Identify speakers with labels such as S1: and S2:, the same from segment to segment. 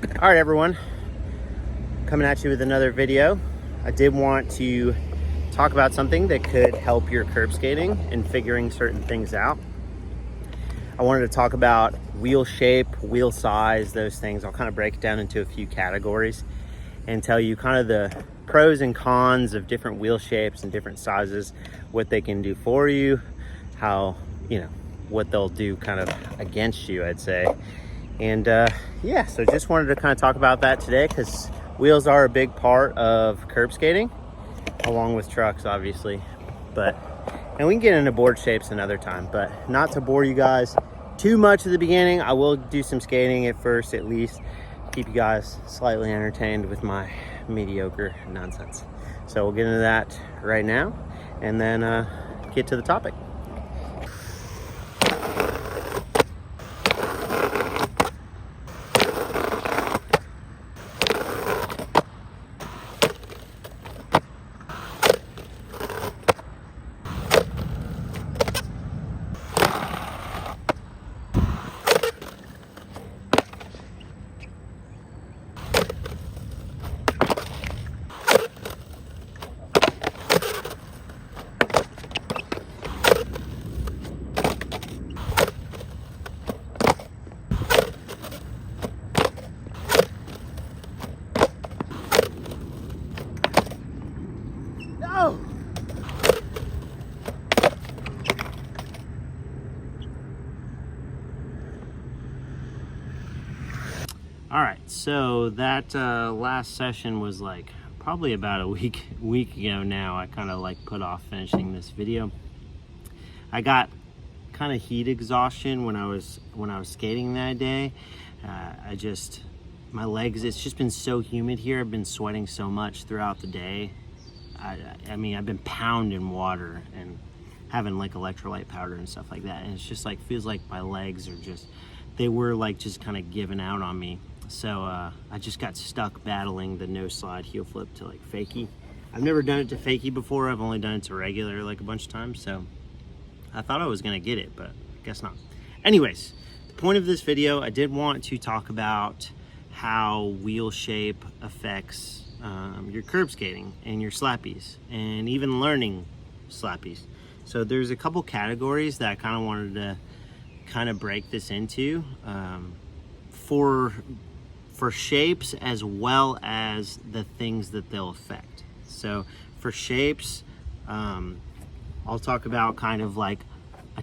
S1: All right, everyone, coming at you with another video. I did want to talk about something that could help your curb skating and figuring certain things out. I wanted to talk about wheel shape, wheel size, those things. I'll kind of break it down into a few categories and tell you kind of the pros and cons of different wheel shapes and different sizes, what they can do for you, how, what they'll do kind of against you, I'd say. And yeah, so just wanted to kind of talk about that today because wheels are a big part of curb skating, along with trucks, obviously. And we can get into board shapes another time, but not to bore you guys too much at the beginning. I will do some skating at first, at least, keep you guys slightly entertained with my mediocre nonsense. So we'll get into that right now and then get to the topic. All right, so that last session was like probably about a week ago now. I kind of put off finishing this video. I got kind of heat exhaustion when I was skating that day. My legs, it's just been so humid here. I've been sweating so much throughout the day. I mean, I've been pounding water and having electrolyte powder and stuff like that. And it's just feels like my legs are they were just kind of giving out on me. So I just got stuck battling the no slide heel flip to fakie. I've never done it to fakie before. I've only done it to regular a bunch of times. So I thought I was gonna get it, but I guess not. Anyways, the point of this video, I did want to talk about how wheel shape affects your curb skating and your slappies and even learning slappies. So there's a couple categories that I kind of wanted to kind of break this into for shapes as well as the things that they'll affect. So for shapes, I'll talk about kind of a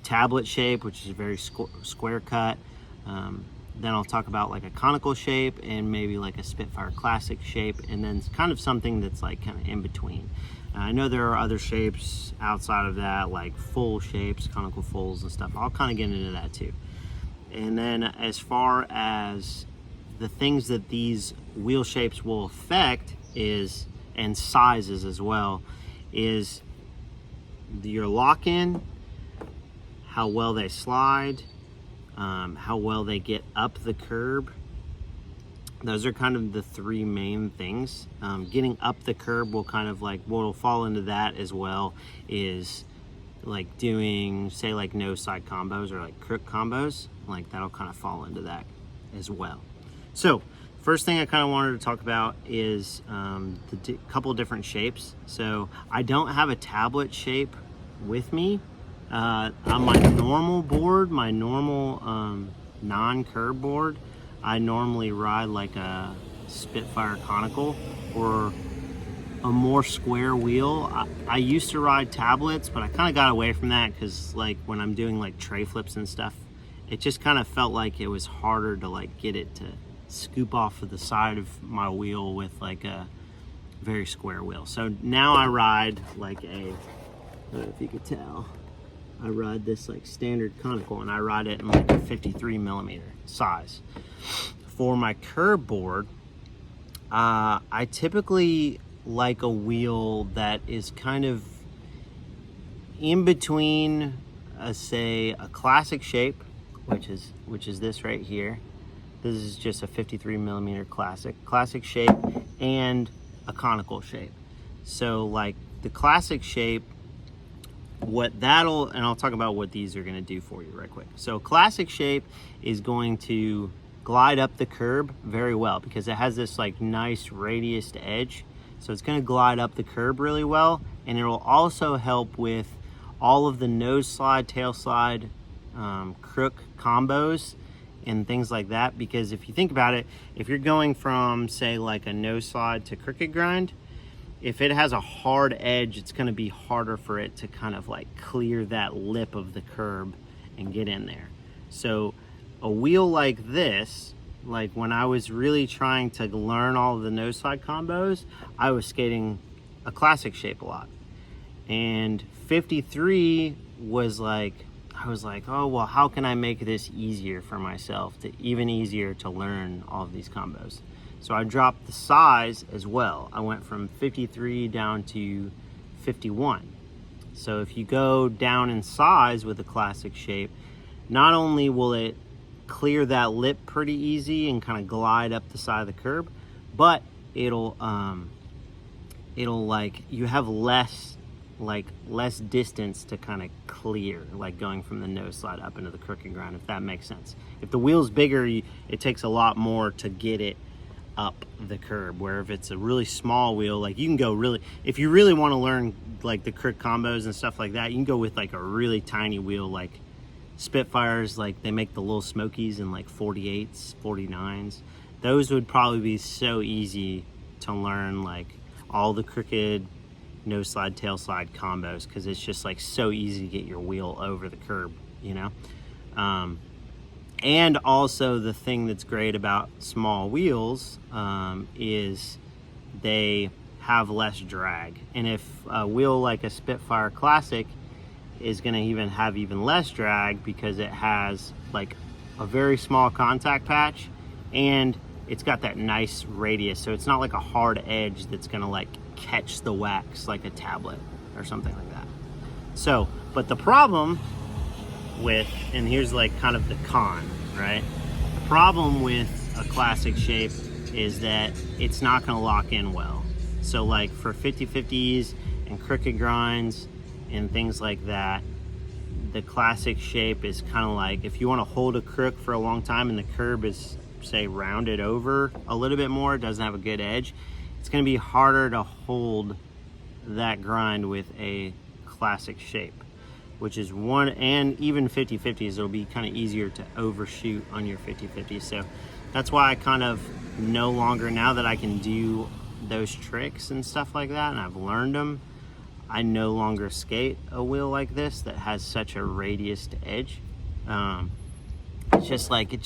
S1: tablet shape, which is a very square cut. Then I'll talk about a conical shape and maybe a Spitfire classic shape, and then kind of something that's kind of in between. I know there are other shapes outside of that, like full shapes, conical fulls and stuff. I'll kind of get into that too. And then as far as the things that these wheel shapes will affect and sizes as well, is your lock-in, how well they slide, how well they get up the curb. Those are kind of the three main things. Getting up the curb will kind of what'll fall into that as well is doing, say, no side combos or crook combos. That'll kind of fall into that as well. So first thing I kind of wanted to talk about is the couple different shapes. So I don't have a tablet shape with me. On my normal board, my normal non-curb board, I normally ride a Spitfire conical or a more square wheel. I used to ride tablets, but I kind of got away from that because when I'm doing tray flips and stuff, it just kind of felt like it was harder to get it to scoop off of the side of my wheel with a very square wheel. So now I ride I don't know if you could tell, I ride this standard conical, and I ride it in a 53 millimeter size. For my curb board, I typically like a wheel that is kind of in between say a classic shape, which is this right here. This is just a 53 millimeter classic shape, and a conical shape. So the classic shape, and I'll talk about what these are going to do for you right quick. So classic shape is going to glide up the curb very well because it has this like nice radiused edge. So it's going to glide up the curb really well, and it will also help with all of the nose slide, tail slide, crook combos and things like that. Because if you think about it, if you're going from say like a nose slide to crooked grind, if it has a hard edge, it's going to be harder for it to kind of like clear that lip of the curb and get in there. So a wheel like this, like when I was really trying to learn all of the nose slide combos, I was skating a classic shape a lot. And 53 was like, I was like, oh, well, how can I make this easier for myself, even easier to learn all of these combos? So I dropped the size as well. I went from 53 down to 51. So if you go down in size with a classic shape, not only will it clear that lip pretty easy and kind of glide up the side of the curb, but it'll like, you have less distance to kind of clear, like going from the nose slide up into the crooked grind, if that makes sense. If the wheel's bigger, it takes a lot more to get it up the curb, where if it's a really small wheel, like you can go really, if you really want to learn like the crook combos and stuff like that, you can go with like a really tiny wheel, like Spitfires, like they make the little Smokies in like 48s, 49s. Those would probably be so easy to learn, like all the crooked nose slide, tail slide combos, because it's just like so easy to get your wheel over the curb, you know. And also the thing that's great about small wheels is they have less drag. And if a wheel like a Spitfire Classic is going to have even less drag because it has like a very small contact patch and it's got that nice radius, so it's not like a hard edge that's going to like catch the wax like a tablet or something like that. So, but the problem with, and here's like kind of the con, right? The problem with a classic shape is that it's not going to lock in well. So like for 50/50s and crooked grinds and things like that, the classic shape is kind of like, if you want to hold a crook for a long time and the curb is say rounded over a little bit more, doesn't have a good edge, it's going to be harder to hold that grind with a classic shape, which is one, and even 50/50s, it'll be kind of easier to overshoot on your 50/50s. So that's why I kind of no longer, now that I can do those tricks and stuff like that and I've learned them, I no longer skate a wheel like this that has such a radiused edge. It's just like,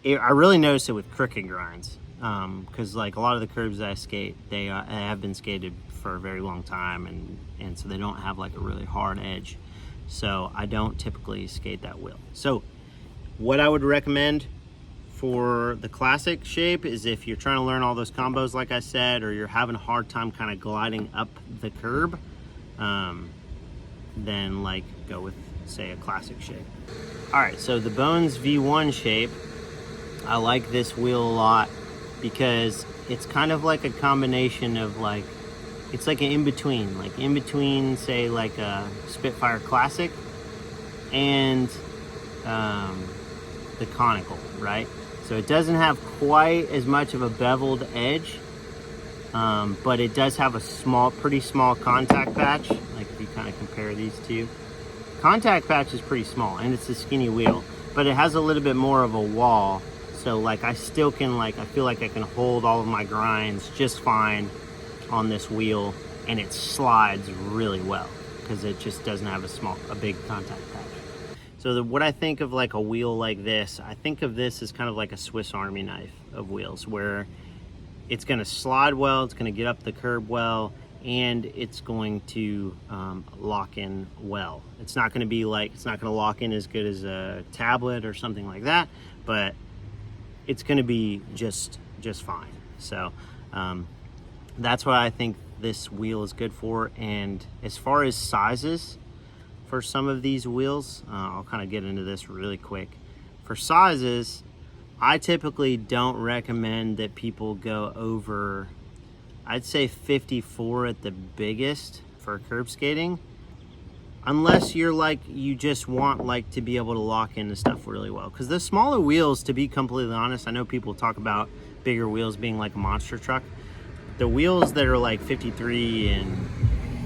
S1: I really notice it with crooked grinds, because like a lot of the curbs that I skate, they have been skated for a very long time, and so they don't have like a really hard edge. So I don't typically skate that wheel. So what I would recommend for the classic shape is if you're trying to learn all those combos like I said, or you're having a hard time kind of gliding up the curb, then like go with say a classic shape. All right, so the Bones V1 shape, I like this wheel a lot because it's kind of like a combination of like, it's like an in-between, say like a Spitfire Classic and the Conical, right? So it doesn't have quite as much of a beveled edge, but it does have a pretty small contact patch. Like if you kind of compare these two, contact patch is pretty small and it's a skinny wheel, but it has a little bit more of a wall. So like I still can, like, I feel like I can hold all of my grinds just fine on this wheel, and it slides really well because it just doesn't have a big contact patch. So what I think of like a wheel like this, I think of this as kind of like a Swiss Army knife of wheels, where it's going to slide well, it's going to get up the curb well, and it's going to lock in well. It's not going to be like, it's not going to lock in as good as a tablet or something like that, but it's going to be just fine. So that's what I think this wheel is good for. And as far as sizes for some of these wheels, I'll kind of get into this really quick. For sizes, I typically don't recommend that people go over, I'd say 54 at the biggest for curb skating. unless you're like, you just want like to be able to lock into stuff really well. Because the smaller wheels, to be completely honest, I know people talk about bigger wheels being like a monster truck. The wheels that are like 53 and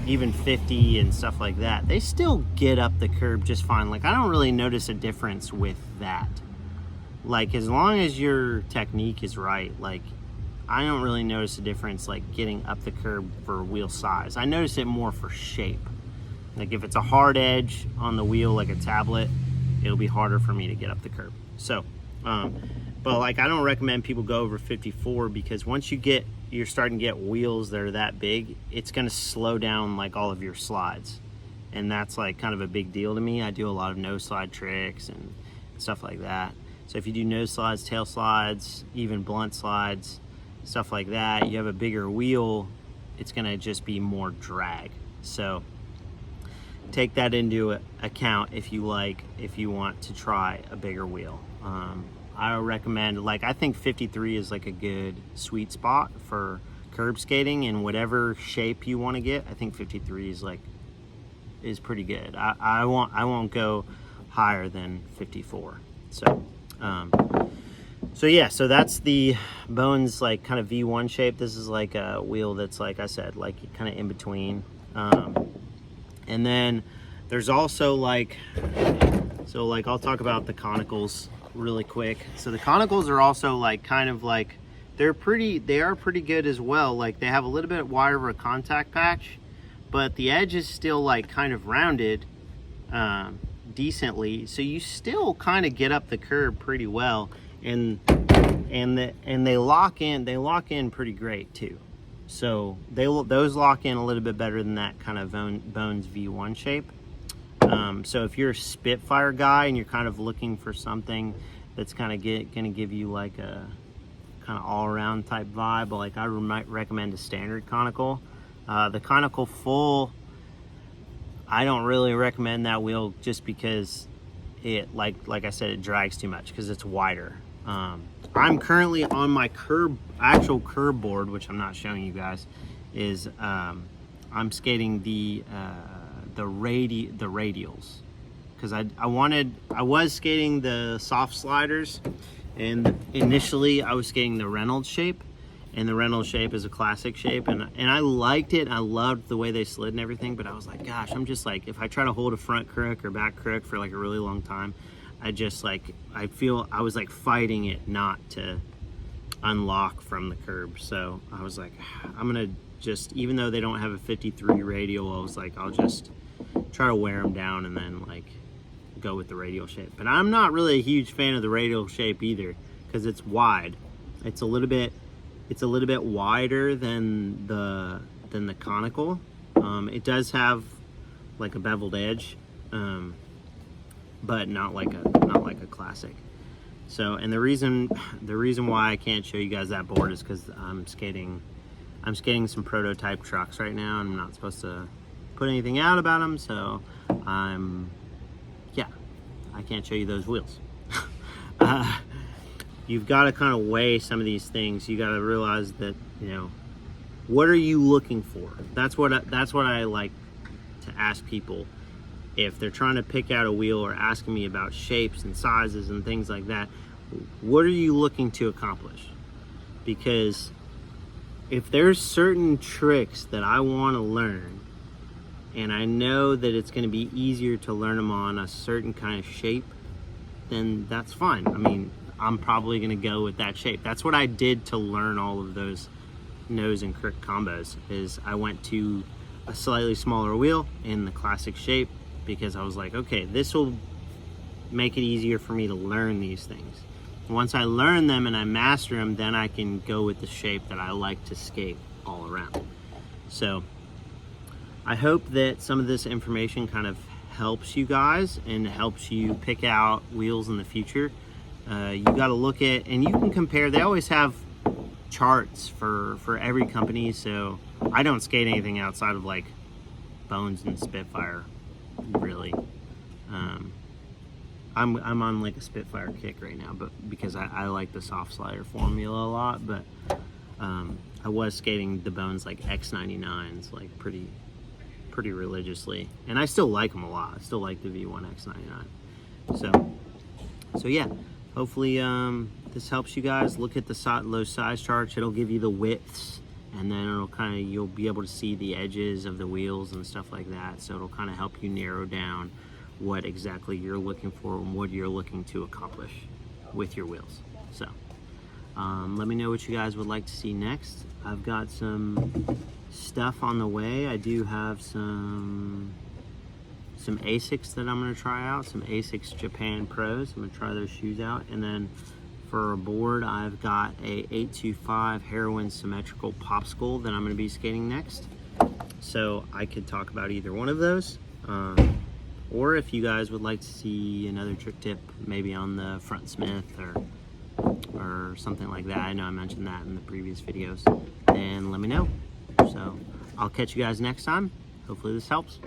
S1: even 50 and stuff like that, they still get up the curb just fine. Like, I don't really notice a difference with that. Like, as long as your technique is right, like, I don't really notice a difference like getting up the curb for wheel size. I notice it more for shape. Like, if it's a hard edge on the wheel like a tablet, it'll be harder for me to get up the curb. So but like, I don't recommend people go over 54, because once you're starting to get wheels that are that big, it's going to slow down like all of your slides, and that's like kind of a big deal to me. I do a lot of no slide tricks and stuff like that. So if you do no slides, tail slides, even blunt slides, stuff like that, you have a bigger wheel, it's going to just be more drag. So take that into account if you want to try a bigger wheel. I recommend, like, I think 53 is like a good sweet spot for curb skating in whatever shape you want to get. I think 53 is pretty good. I won't go higher than 54. So so yeah, so that's the Bones like kind of V1 shape. This is like a wheel that's, like I said, like kind of in between. And then there's also like, so like I'll talk about the Conicals really quick. So the Conicals are also like kind of like, they are pretty good as well. Like, they have a little bit wider of a contact patch, but the edge is still like kind of rounded decently, so you still kind of get up the curb pretty well, and they lock in pretty great too. So those lock in a little bit better than that kind of Bones V1 shape. So if you're a Spitfire guy and you're kind of looking for something that's kind of gonna give you like a kind of all-around type vibe, like, I might recommend a standard Conical. The Conical Full, I don't really recommend that wheel, just because it, like I said, it drags too much because it's wider. I'm currently on my actual curb board, which I'm not showing you guys, is I'm skating the radials, because I was skating the soft sliders, and initially I was skating the Reynolds shape, and the Reynolds shape is a classic shape, and I liked it. I loved the way they slid and everything, but I was like, gosh, I'm just like, if I try to hold a front crook or back crook for like a really long time, I feel I was like fighting it not to unlock from the curb. So I was like, I'm gonna just, even though they don't have a 53 radial, I was like, I'll just try to wear them down and then like go with the radial shape. But I'm not really a huge fan of the radial shape either, because it's wide. It's a little bit wider than the Conical. It does have like a beveled edge, but not like a classic. So, and the reason why I can't show you guys that board is because I'm skating some prototype trucks right now, and I'm not supposed to put anything out about them. So I can't show you those wheels. You've got to kind of weigh some of these things. You got to realize that, what are you looking for? That's what I like to ask people if they're trying to pick out a wheel or asking me about shapes and sizes and things like that. What are you looking to accomplish? Because if there's certain tricks that I want to learn, and I know that it's going to be easier to learn them on a certain kind of shape, then that's fine. I mean, I'm probably going to go with that shape. That's what I did to learn all of those nose and crook combos, is I went to a slightly smaller wheel in the classic shape, because I was like, okay, this will make it easier for me to learn these things. Once I learn them and I master them, then I can go with the shape that I like to skate all around. So I hope that some of this information kind of helps you guys and helps you pick out wheels in the future. You got to look at, and you can compare. They always have charts for every company, so I don't skate anything outside of like Bones and Spitfire, really. I'm on like a Spitfire kick right now, but because I like the soft slider formula a lot. But I was skating the Bones like X99s like pretty pretty religiously, and I still like them a lot. I still like the V1X99. So yeah, hopefully this helps you guys. Look at those size charts. It'll give you the widths, and then you'll be able to see the edges of the wheels and stuff like that. So it'll kind of help you narrow down what exactly you're looking for and what you're looking to accomplish with your wheels. So let me know what you guys would like to see next. I've got some stuff on the way. I do have some Asics that I'm going to try out, some Asics Japan Pros. I'm going to try those shoes out. And then for a board, I've got a 825 Heroin Symmetrical Popsicle that I'm going to be skating next. So I could talk about either one of those. Or if you guys would like to see another trick tip, maybe on the front Smith or something like that. I know I mentioned that in the previous videos. Then let me know. So I'll catch you guys next time. Hopefully this helps.